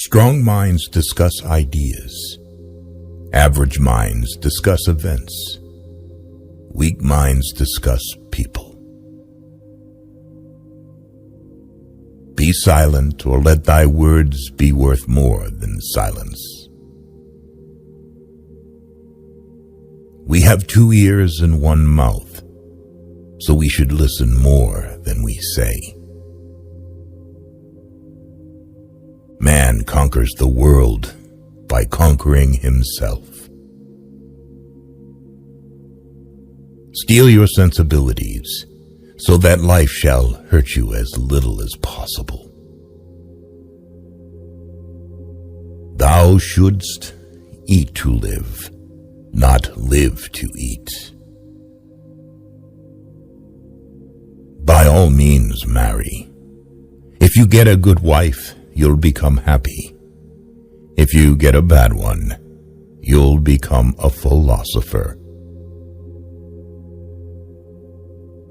Strong minds discuss ideas. Average minds discuss events. Weak minds discuss people. Be silent, or let thy words be worth more than silence. We have 2 ears and 1 mouth, so we should listen more than we say. Man conquers the world by conquering himself. Steel your sensibilities, so that life shall hurt you as little as possible. Thou shouldst eat to live, not live to eat. By all means marry. If you get a good wife, you'll become happy. If you get a bad one, you'll become a philosopher.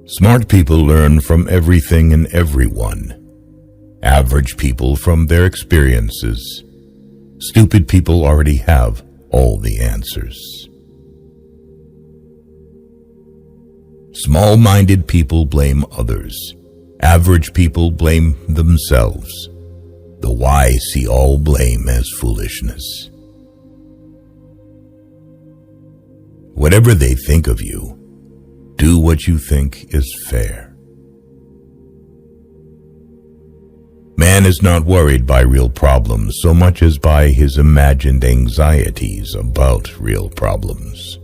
Smart people learn from everything and everyone. Average people from their experiences. Stupid people already have all the answers. Small-minded people blame others. Average people blame themselves. The wise see all blame as foolishness. Whatever they think of you, do what you think is fair. Man is not worried by real problems so much as by his imagined anxieties about real problems.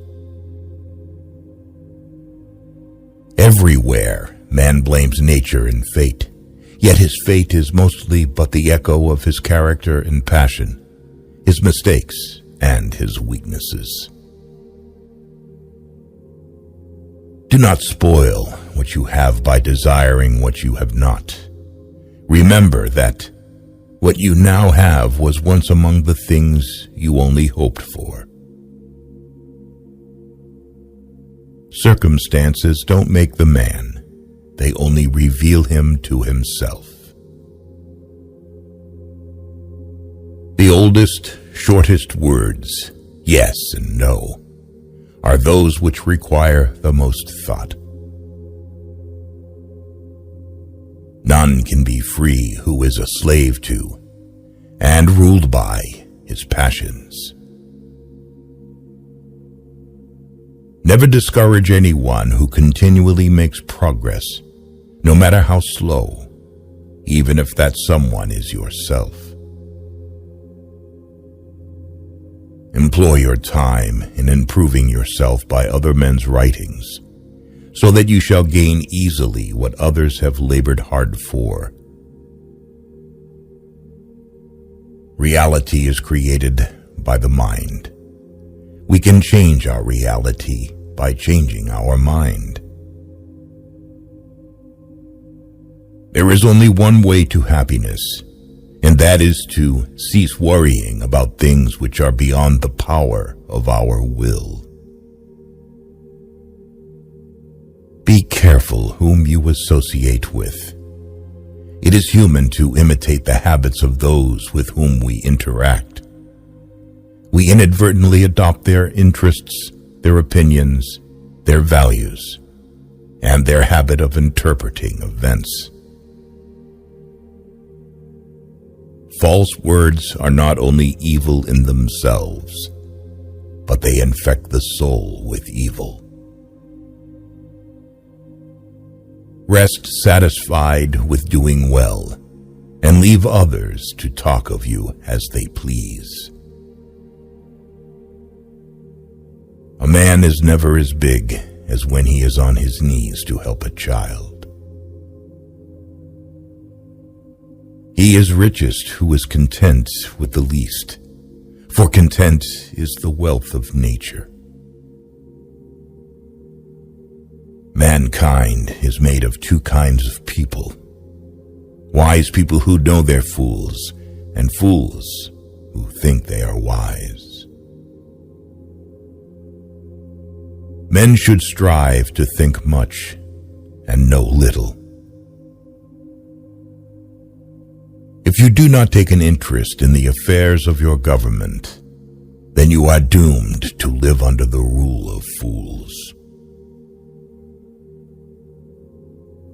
Everywhere, man blames nature and fate, yet his fate is mostly but the echo of his character and passion, his mistakes and his weaknesses. Do not spoil what you have by desiring what you have not. Remember that what you now have was once among the things you only hoped for. Circumstances don't make the man, they only reveal him to himself. The oldest, shortest words, yes and no, are those which require the most thought. None can be free who is a slave to, and ruled by, his passions. Never discourage anyone who continually makes progress, no matter how slow, even if that someone is yourself. Employ your time in improving yourself by other men's writings, so that you shall gain easily what others have labored hard for. Reality is created by the mind. We can change our reality by changing our mind. There is only one way to happiness, and that is to cease worrying about things which are beyond the power of our will. Be careful whom you associate with. It is human to imitate the habits of those with whom we interact. We inadvertently adopt their interests, their opinions, their values, and their habit of interpreting events. False words are not only evil in themselves, but they infect the soul with evil. Rest satisfied with doing well, and leave others to talk of you as they please. A man is never as big as when he is on his knees to help a child. He is richest who is content with the least, for content is the wealth of nature. Mankind is made of 2 kinds of people: wise people who know they're fools, and fools who think they are wise. Men should strive to think much and know little. If you do not take an interest in the affairs of your government, then you are doomed to live under the rule of fools.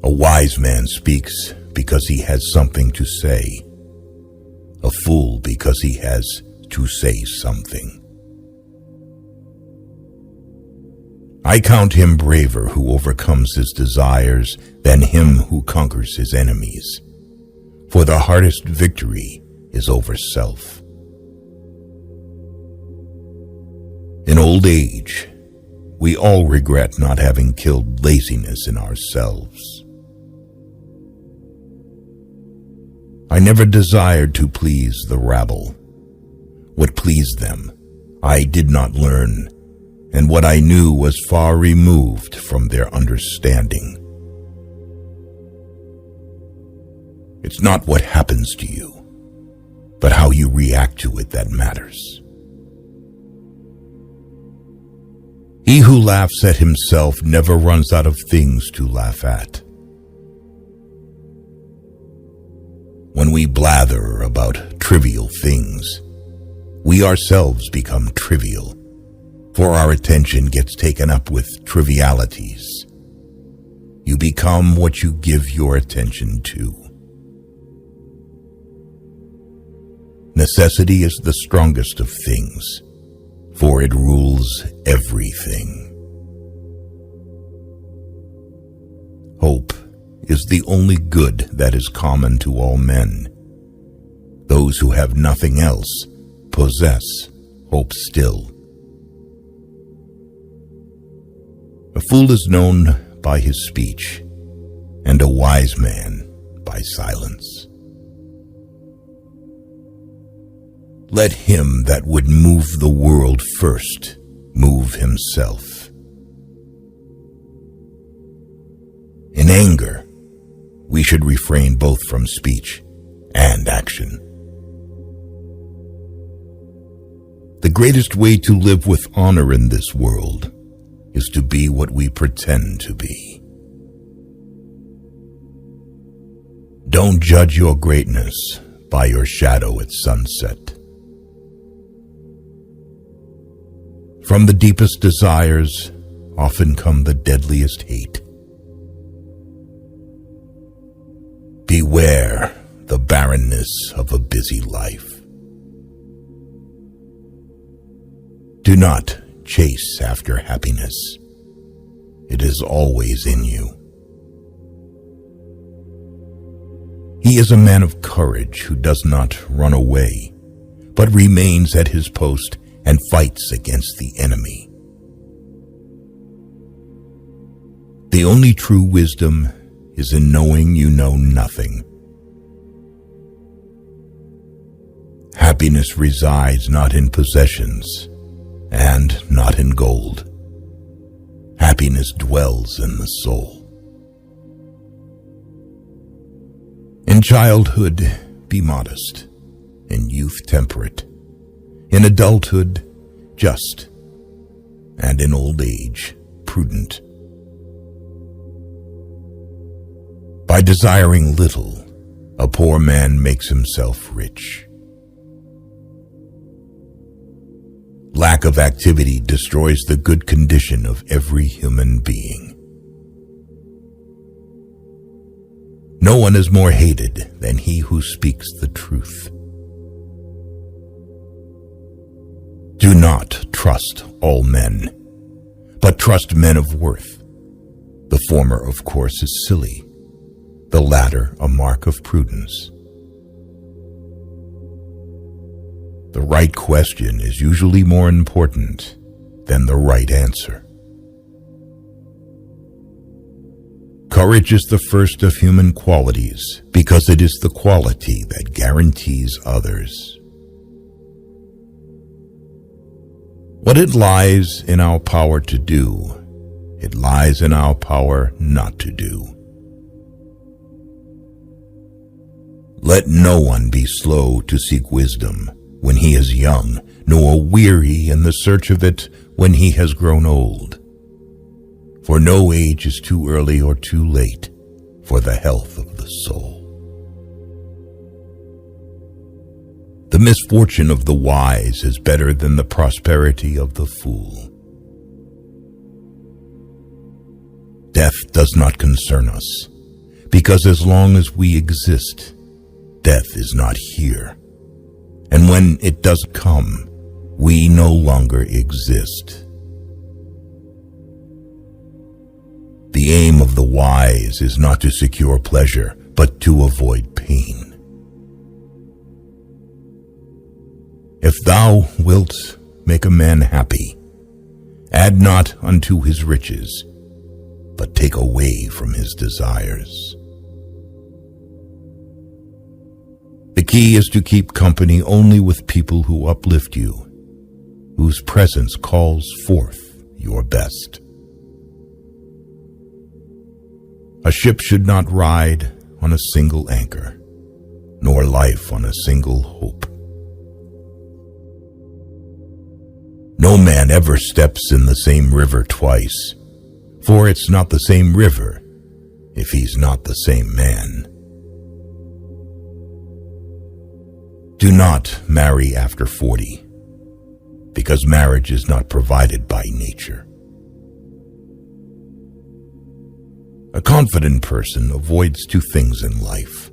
A wise man speaks because he has something to say, a fool because he has to say something. I count him braver who overcomes his desires than him who conquers his enemies, for the hardest victory is over self. In old age, we all regret not having killed laziness in ourselves. I never desired to please the rabble. What pleased them, I did not learn, and what I knew was far removed from their understanding. It's not what happens to you, but how you react to it that matters. He who laughs at himself never runs out of things to laugh at. When we blather about trivial things, we ourselves become trivial, for our attention gets taken up with trivialities. You become what you give your attention to. Necessity is the strongest of things, for it rules everything. Hope is the only good that is common to all men. Those who have nothing else possess hope still. A fool is known by his speech, and a wise man by silence. Let him that would move the world first move himself. In anger, we should refrain both from speech and action. The greatest way to live with honor in this world is to be what we pretend to be. Don't judge your greatness by your shadow at sunset. From the deepest desires often come the deadliest hate. Beware the barrenness of a busy life. Do not chase after happiness. It is always in you. He is a man of courage who does not run away, but remains at his post and fights against the enemy. The only true wisdom is in knowing you know nothing. Happiness resides not in possessions and not in gold. Happiness dwells in the soul. In childhood, be modest. In youth, temperate. In adulthood, just. And in old age, prudent. By desiring little, a poor man makes himself rich. Lack of activity destroys the good condition of every human being. No one is more hated than he who speaks the truth. Do not trust all men, but trust men of worth. The former, of course, is silly, the latter a mark of prudence. The right question is usually more important than the right answer. Courage is the first of human qualities because it is the quality that guarantees others. What it lies in our power to do, it lies in our power not to do. Let no one be slow to seek wisdom when he is young, nor weary in the search of it when he has grown old. For no age is too early or too late for the health of the soul. The misfortune of the wise is better than the prosperity of the fool. Death does not concern us, because as long as we exist, death is not here. And when it does come, we no longer exist. The aim of the wise is not to secure pleasure, but to avoid pain. If thou wilt make a man happy, add not unto his riches, but take away from his desires. The key is to keep company only with people who uplift you, whose presence calls forth your best. A ship should not ride on a single anchor, nor life on a single hope. No man ever steps in the same river twice, for it's not the same river if he's not the same man. Do not marry after 40, because marriage is not provided by nature. A confident person avoids two things in life: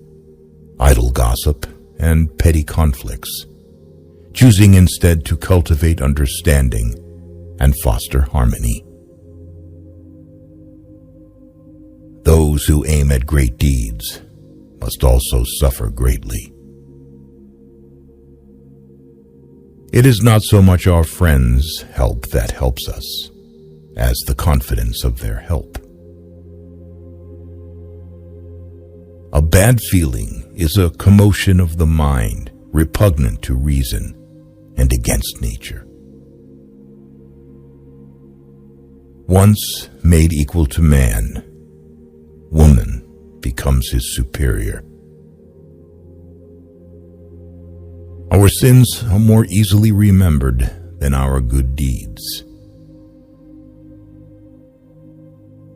idle gossip and petty conflicts, choosing instead to cultivate understanding and foster harmony. Those who aim at great deeds must also suffer greatly. It is not so much our friends' help that helps us, as the confidence of their help. A bad feeling is a commotion of the mind, repugnant to reason and against nature. Once made equal to man, woman becomes his superior. Our sins are more easily remembered than our good deeds.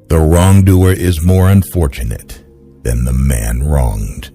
The wrongdoer is more unfortunate than the man wronged.